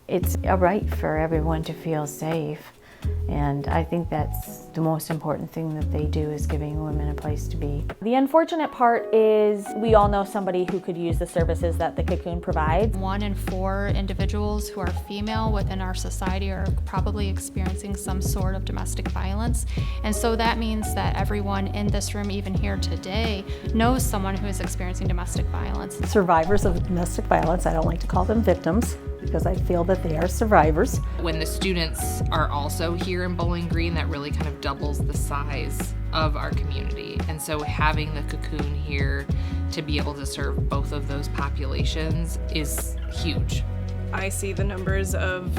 It's a right for everyone to feel safe. And I think that's the most important thing that they do, is giving women a place to be. The unfortunate part is we all know somebody who could use the services that the Cocoon provides. 1 in 4 individuals who are female within our society are probably experiencing some sort of domestic violence. And so that means that everyone in this room, even here today, knows someone who is experiencing domestic violence. Survivors of domestic violence, I don't like to call them victims, because I feel that they are survivors. When the students are also here in Bowling Green, that really kind of doubles the size of our community. And so having the Cocoon here to be able to serve both of those populations is huge. I see the numbers of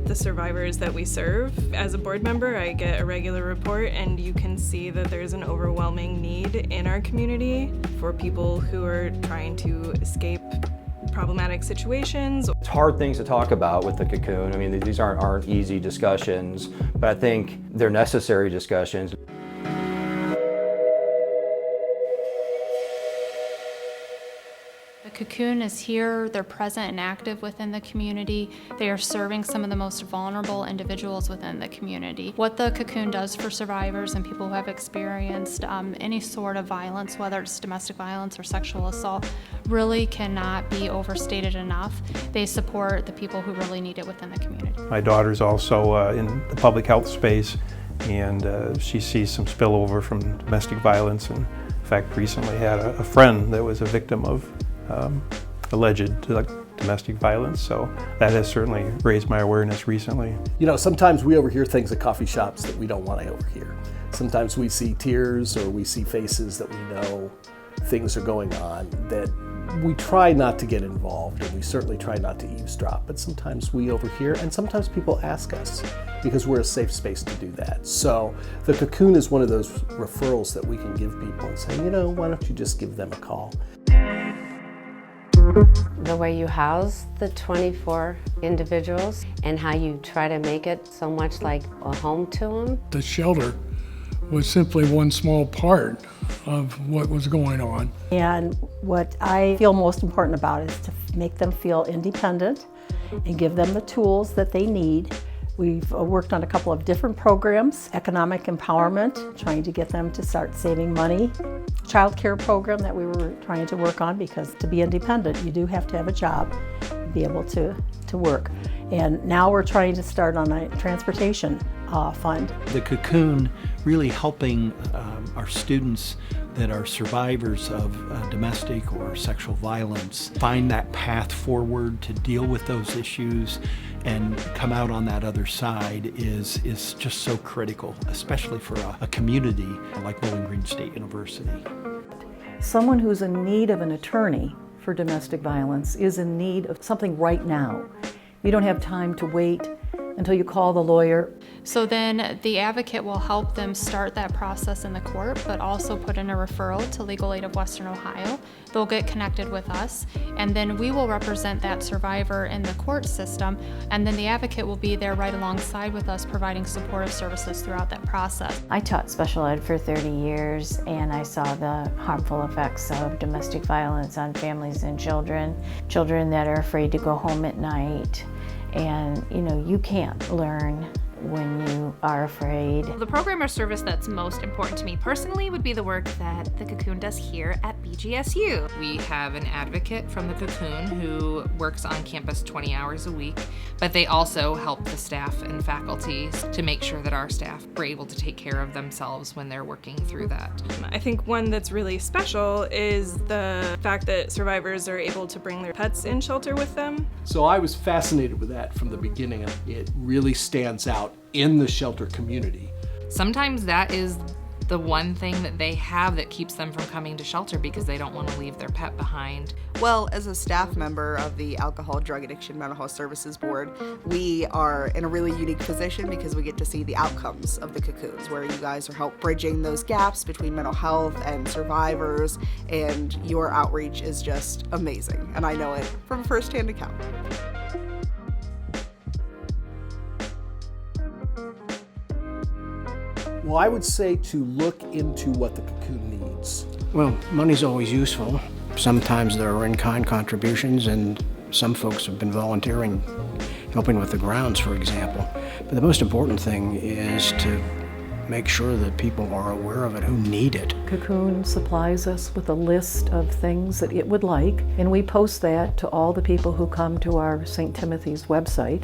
the survivors that we serve. As a board member, I get a regular report, and you can see that there's an overwhelming need in our community for people who are trying to escape problematic situations. It's hard things to talk about with the Cocoon. I mean, these aren't easy discussions, but I think they're necessary discussions. The Cocoon is here, they're present and active within the community. They are serving some of the most vulnerable individuals within the community. What the Cocoon does for survivors and people who have experienced any sort of violence, whether it's domestic violence or sexual assault, really cannot be overstated enough. They support the people who really need it within the community. My daughter's also in the public health space, and she sees some spillover from domestic violence, and in fact recently had a friend that was a victim of alleged domestic violence, so that has certainly raised my awareness recently. You know, sometimes we overhear things at coffee shops that we don't want to overhear. Sometimes we see tears or we see faces that we know things are going on that we try not to get involved, and we certainly try not to eavesdrop, but sometimes we overhear, and sometimes people ask us because we're a safe space to do that. So the Cocoon is one of those referrals that we can give people and say, you know, why don't you just give them a call? The way you house the 24 individuals and how you try to make it so much like a home to them. The shelter was simply one small part of what was going on. And what I feel most important about is to make them feel independent and give them the tools that they need. We've worked on a couple of different programs, economic empowerment, trying to get them to start saving money, child care program that we were trying to work on, because to be independent, you do have to have a job and be able to work. And now we're trying to start on a transportation fund. The Cocoon really helping our students that are survivors of domestic or sexual violence find that path forward to deal with those issues and come out on that other side is just so critical, especially for a community like Bowling Green State University. Someone who's in need of an attorney for domestic violence is in need of something right now. You don't have time to wait until you call the lawyer. So then the advocate will help them start that process in the court, but also put in a referral to Legal Aid of Western Ohio. They'll get connected with us, and then we will represent that survivor in the court system, and then the advocate will be there right alongside with us, providing supportive services throughout that process. I taught special ed for 30 years, and I saw the harmful effects of domestic violence on families and children that are afraid to go home at night. And you know, you can't learn when you are afraid. The program or service that's most important to me personally would be the work that the Cocoon does here at BGSU. We have an advocate from the Cocoon who works on campus 20 hours a week, but they also help the staff and faculty to make sure that our staff are able to take care of themselves when they're working through that. I think one that's really special is the fact that survivors are able to bring their pets in shelter with them. So I was fascinated with that from the beginning. It really stands out in the shelter community. Sometimes that is the one thing that they have that keeps them from coming to shelter, because they don't want to leave their pet behind. Well, as a staff member of the Alcohol, Drug Addiction, Mental Health Services Board, we are in a really unique position because we get to see the outcomes of the Cocoons, where you guys are help bridging those gaps between mental health and survivors, and your outreach is just amazing, and I know it from firsthand account. Well, I would say to look into what the Cocoon needs. Well, money's always useful. Sometimes there are in-kind contributions, and some folks have been volunteering helping with the grounds, for example. But the most important thing is to make sure that people are aware of it who need it. Cocoon supplies us with a list of things that it would like, and we post that to all the people who come to our St. Timothy's website.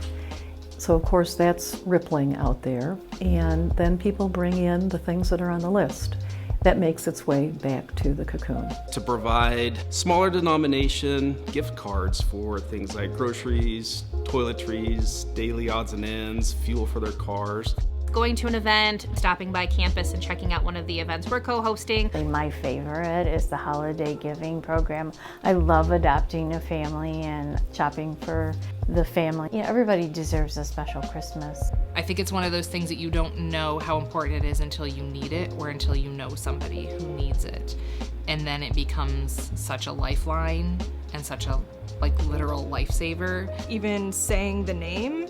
So of course that's rippling out there, and then people bring in the things that are on the list. That makes its way back to the Cocoon. To provide smaller denomination gift cards for things like groceries, toiletries, daily odds and ends, fuel for their cars. Going to an event, stopping by campus and checking out one of the events we're co-hosting. My favorite is the holiday giving program. I love adopting a family and shopping for the family. You know, everybody deserves a special Christmas. I think it's one of those things that you don't know how important it is until you need it or until you know somebody who needs it. And then it becomes such a lifeline and such a literal lifesaver. Even saying the name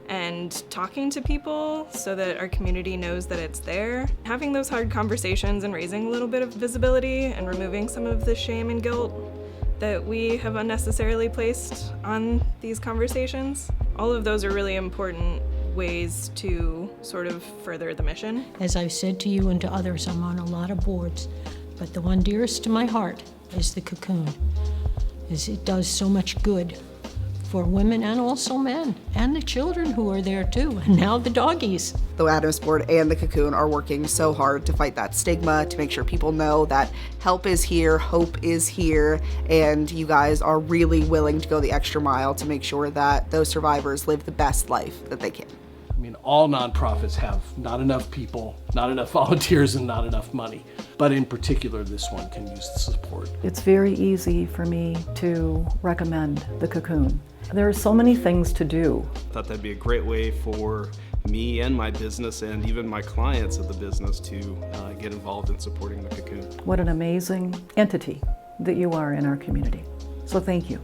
and talking to people so that our community knows that it's there. Having those hard conversations and raising a little bit of visibility and removing some of the shame and guilt that we have unnecessarily placed on these conversations. All of those are really important ways to sort of further the mission. As I've said to you and to others, I'm on a lot of boards, but the one dearest to my heart is the Cocoon, as it does so much good for women and also men, and the children who are there too, and now the doggies. The Adams Board and the Cocoon are working so hard to fight that stigma, to make sure people know that help is here, hope is here, and you guys are really willing to go the extra mile to make sure that those survivors live the best life that they can. I mean, all nonprofits have not enough people, not enough volunteers, and not enough money. But in particular, this one can use the support. It's very easy for me to recommend the Cocoon. There are so many things to do. I thought that'd be a great way for me and my business and even my clients of the business to get involved in supporting the Cocoon. What an amazing entity that you are in our community. So thank you.